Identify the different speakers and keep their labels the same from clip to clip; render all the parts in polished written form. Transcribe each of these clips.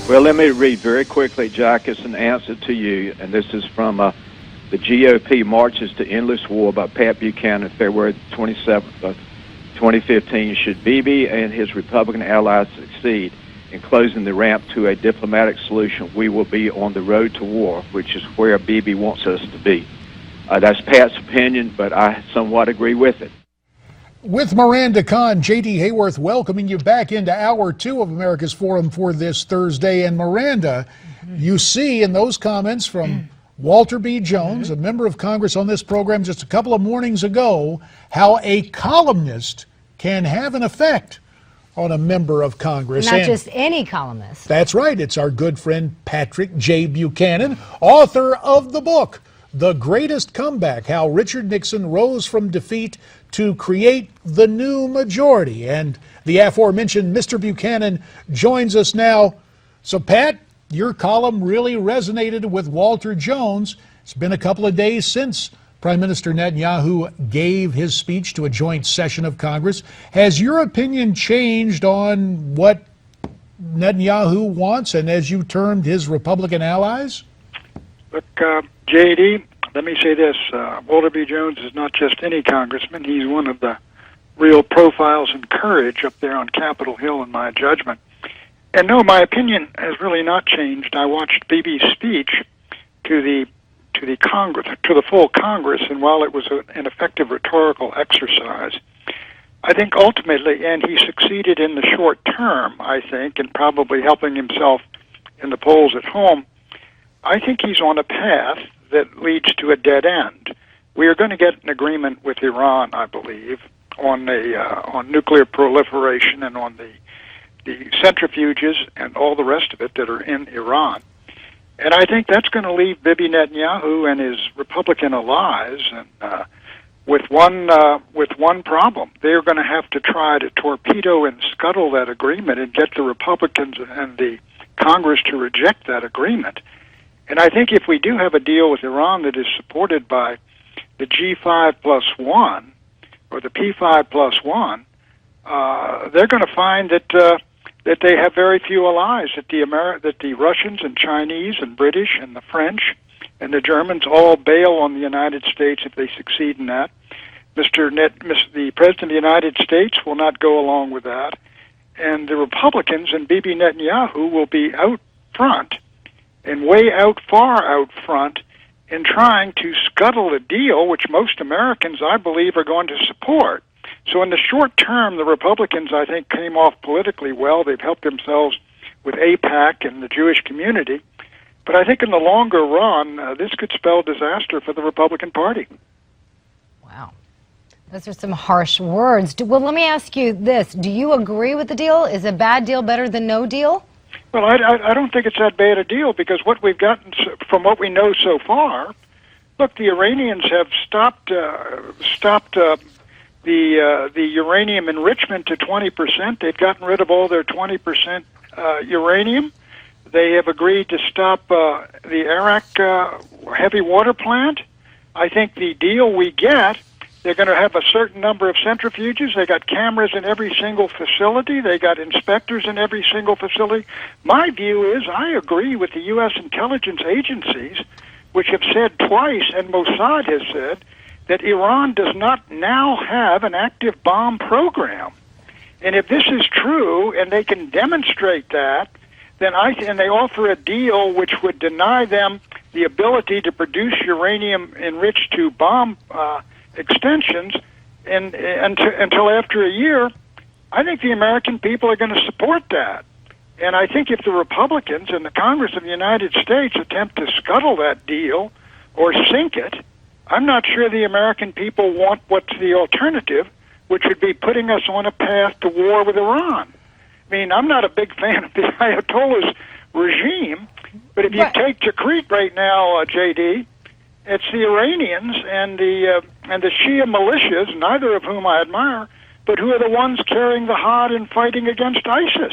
Speaker 1: Well, let me read very quickly, Jack. It's an answer to you, and this is from the GOP Marches to Endless War by Pat Buchanan, February 27th of 2015. Should Bibi and his Republican allies succeed in closing the ramp to a diplomatic solution, we will be on the road to war, which is where Bibi wants us to be. That's Pat's opinion, but I somewhat agree with it.
Speaker 2: With Miranda Kahn, J.D. Hayworth welcoming you back into Hour 2 of America's Forum for this Thursday. And Miranda, you see in those comments from Walter B. Jones, a member of Congress on this program just a couple of mornings ago, how a columnist can have an effect on a member of Congress.
Speaker 3: Not just any columnist.
Speaker 2: That's right. It's our good friend Patrick J. Buchanan, author of the book, The Greatest Comeback, How Richard Nixon Rose from Defeat to Create the New Majority. And the aforementioned Mr. Buchanan joins us now. So, Pat, your column really resonated with Walter Jones. It's been a couple of days since Prime Minister Netanyahu gave his speech to a joint session of Congress. Has your opinion changed on what Netanyahu wants and, as you termed, his Republican allies?
Speaker 4: Look, J.D., let me say this. Walter B. Jones is not just any congressman. He's one of the real profiles in courage up there on Capitol Hill, in my judgment. And no, my opinion has really not changed. I watched Bibi's speech to the Congress, to the full Congress, and while it was an effective rhetorical exercise, I think ultimately, and he succeeded in the short term, I think, in probably helping himself in the polls at home, I think he's on a path that leads to a dead end. We are going to get an agreement with Iran, I believe, on nuclear proliferation and on the centrifuges and all the rest of it that are in Iran. And I think that's going to leave Bibi Netanyahu and his Republican allies with one problem. They're going to have to try to torpedo and scuttle that agreement and get the Republicans and the Congress to reject that agreement. And I think if we do have a deal with Iran that is supported by the G5+1 or the P5+1, they're going to find that they have very few allies. That the Russians and Chinese and British and the French and the Germans all bail on the United States if they succeed in that. The President of the United States will not go along with that, and the Republicans and Bibi Netanyahu will be out front. And far out front in trying to scuttle a deal which most Americans, I believe, are going to support. So in the short term, the Republicans, I think, came off politically well. They've helped themselves with AIPAC and the Jewish community. But I think in the longer run, this could spell disaster for the Republican Party.
Speaker 3: Wow. Those are some harsh words. Well, let me ask you this. Do you agree with the deal? Is a bad deal better than no deal?
Speaker 4: Well, I don't think it's that bad a deal, because what we've gotten from what we know so far, look, the Iranians have stopped the uranium enrichment to 20%. They've gotten rid of all their 20% uranium. They have agreed to stop the Arak heavy water plant. I think the deal we get, they're going to have a certain number of centrifuges. They got cameras in every single facility. They got inspectors in every single facility. My view is I agree with the U.S. intelligence agencies, which have said twice, and Mossad has said, that Iran does not now have an active bomb program. And if this is true, and they can demonstrate that, then and they offer a deal which would deny them the ability to produce uranium enriched to bomb extensions until after a year, I think the American people are going to support that. And I think if the Republicans and the Congress of the United States attempt to scuttle that deal or sink it, I'm not sure the American people want what's the alternative, which would be putting us on a path to war with Iran. I mean, I'm not a big fan of the Ayatollah's regime, but if you take Tikrit right now, J.D., it's the Iranians and the Shia militias, neither of whom I admire, but who are the ones carrying the hod and fighting against ISIS.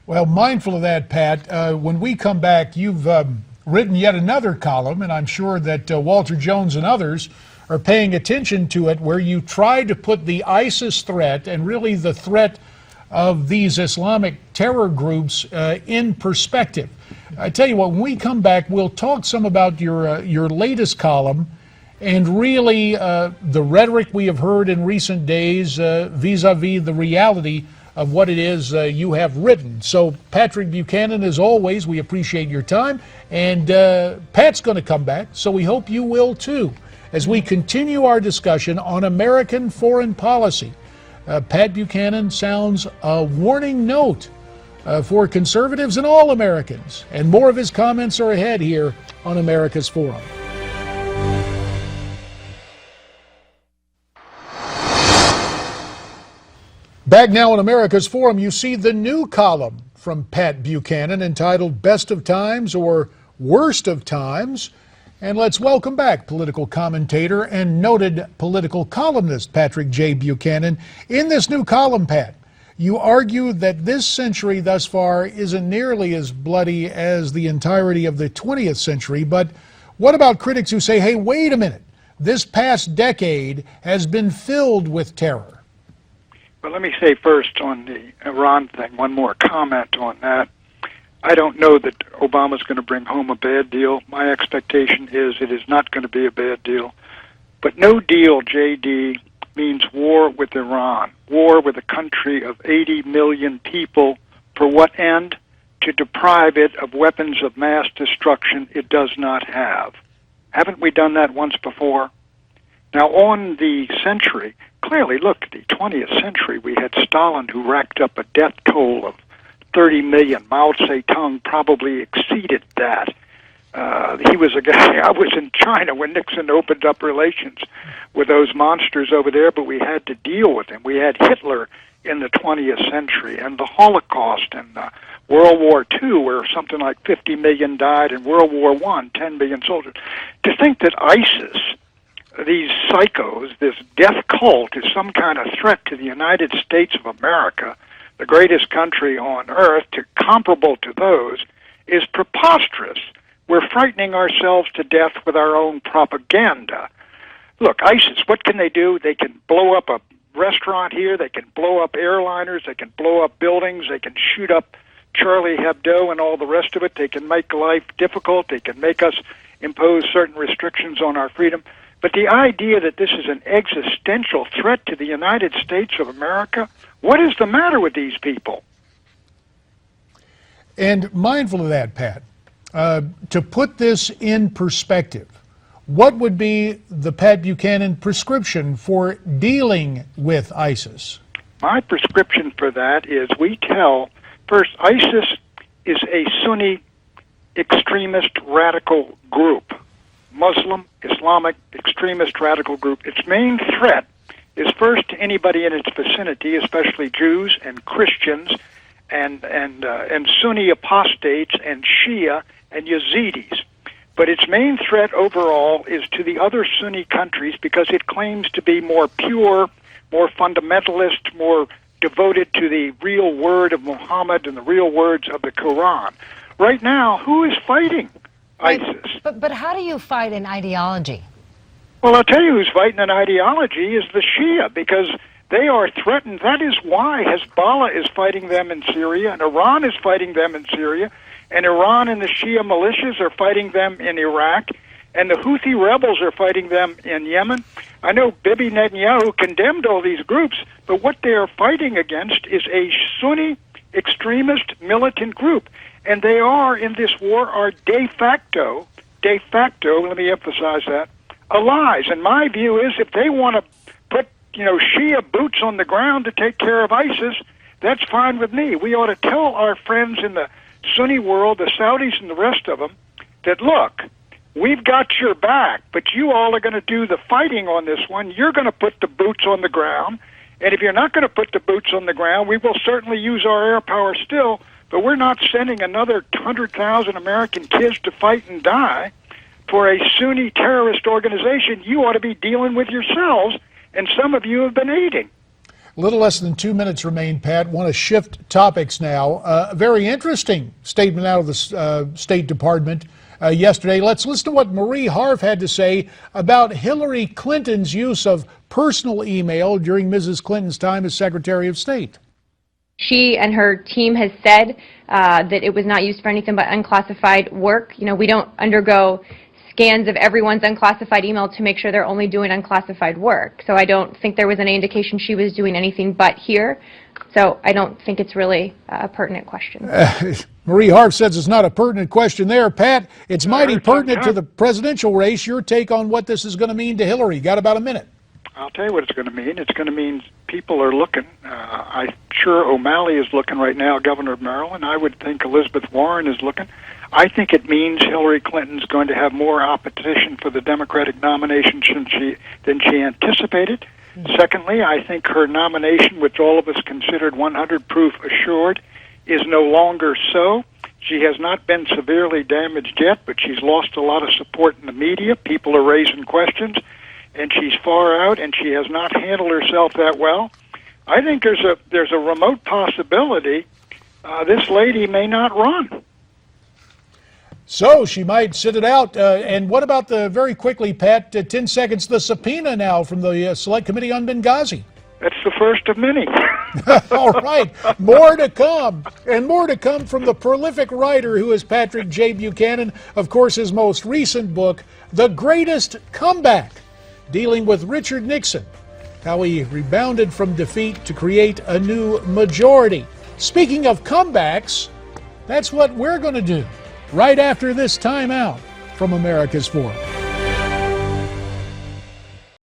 Speaker 2: Well, mindful of that, Pat, when we come back, you've written yet another column, and I'm sure that Walter Jones and others are paying attention to it, where you try to put the ISIS threat and really the threat of these Islamic terror groups in perspective. I tell you what, when we come back, we'll talk some about your latest column and really the rhetoric we have heard in recent days vis-a-vis the reality of what it is you have written. So, Patrick Buchanan, as always, we appreciate your time. And Pat's going to come back, so we hope you will too, as we continue our discussion on American foreign policy. Pat Buchanan sounds a warning note for conservatives and all Americans. And more of his comments are ahead here on America's Forum. Back now on America's Forum, you see the new column from Pat Buchanan entitled Best of Times or Worst of Times. And let's welcome back political commentator and noted political columnist Patrick J. Buchanan. In this new column, Pat, you argue that this century thus far isn't nearly as bloody as the entirety of the 20th century. But what about critics who say, hey, wait a minute, this past decade has been filled with terror?
Speaker 4: Well, let me say first on the Iran thing, one more comment on that. I don't know that Obama's going to bring home a bad deal. My expectation is it is not going to be a bad deal. But no deal, JD, means war with Iran, war with a country of 80 million people. For what end? To deprive it of weapons of mass destruction it does not have. Haven't we done that once before? Now, on the century, clearly, look, the 20th century, we had Stalin who racked up a death toll of 30 million. Mao Zedong probably exceeded that. He was a guy, I was in China when Nixon opened up relations with those monsters over there, but we had to deal with him. We had Hitler in the 20th century, and the Holocaust, and World War II, where something like 50 million died, and World War I, 10 million soldiers. To think that ISIS, these psychos, this death cult, is some kind of threat to the United States of America, the greatest country on earth, comparable to those, is preposterous. We're frightening ourselves to death with our own propaganda. Look, ISIS, what can they do? They can blow up a restaurant here, they can blow up airliners, they can blow up buildings, they can shoot up Charlie Hebdo and all the rest of it. They can make life difficult, they can make us impose certain restrictions on our freedom. But the idea that this is an existential threat to the United States of America, what is the matter with these people?
Speaker 2: And mindful of that, Pat, to put this in perspective, what would be the Pat Buchanan prescription for dealing with ISIS? My prescription for that is we tell, first, ISIS is a Sunni extremist radical group. Muslim, Islamic, extremist radical group. Its main threat is first to anybody in its vicinity, especially Jews and Christians and Sunni apostates and Shia and Yazidis. But its main threat overall is to the other Sunni countries because it claims to be more pure, more fundamentalist, more devoted to the real word of Muhammad and the real words of the Quran. Right now, who is fighting ISIS?
Speaker 3: But how do you fight an ideology?
Speaker 4: Well, I'll tell you who's fighting an ideology is the Shia, because they are threatened. That is why Hezbollah is fighting them in Syria, and Iran is fighting them in Syria, and Iran and the Shia militias are fighting them in Iraq, and the Houthi rebels are fighting them in Yemen. I know Bibi Netanyahu condemned all these groups, but what they are fighting against is a Sunni extremist militant group. And they are, in this war, are de facto, let me emphasize that, allies. And my view is if they want to put, Shia boots on the ground to take care of ISIS, that's fine with me. We ought to tell our friends in the Sunni world, the Saudis and the rest of them, that, look, we've got your back, but you all are going to do the fighting on this one. You're going to put the boots on the ground. And if you're not going to put the boots on the ground, we will certainly use our air power still, but we're not sending another 100,000 American kids to fight and die for a Sunni terrorist organization you ought to be dealing with yourselves, and some of you have been aiding.
Speaker 2: A little less than 2 minutes remain, Pat. Want to shift topics now. A very interesting statement out of the State Department yesterday. Let's listen to what Marie Harf had to say about Hillary Clinton's use of personal email during Mrs. Clinton's time as Secretary of State.
Speaker 5: She and her team has said that it was not used for anything but unclassified work. You know, we don't undergo scans of everyone's unclassified email to make sure they're only doing unclassified work. So I don't think there was any indication she was doing anything but here. So I don't think it's really a pertinent question.
Speaker 2: Marie Harf says it's not a pertinent question there. Pat, it's mighty pertinent to the presidential race. Your take on what this is going to mean to Hillary. Got about a minute.
Speaker 4: I'll tell you what it's going to mean. It's going to mean people are looking. I'm sure O'Malley is looking right now, Governor of Maryland. I would think Elizabeth Warren is looking. I think it means Hillary Clinton's going to have more opposition for the Democratic nomination than she anticipated. Secondly, I think her nomination, which all of us considered 100 proof assured, is no longer so. She has not been severely damaged yet, but she's lost a lot of support in the media. People are raising questions, and she's far out, and she has not handled herself that well. I think there's a remote possibility this lady may not run.
Speaker 2: So she might sit it out. And what about very quickly, Pat, 10 seconds, the subpoena now from the Select Committee on Benghazi?
Speaker 4: That's the first of many.
Speaker 2: All right. More to come. And more to come from the prolific writer who is Patrick J. Buchanan. Of course, his most recent book, The Greatest Comeback, dealing with Richard Nixon, how he rebounded from defeat to create a new majority. Speaking of comebacks, that's what we're going to do right after this timeout from America's Forum.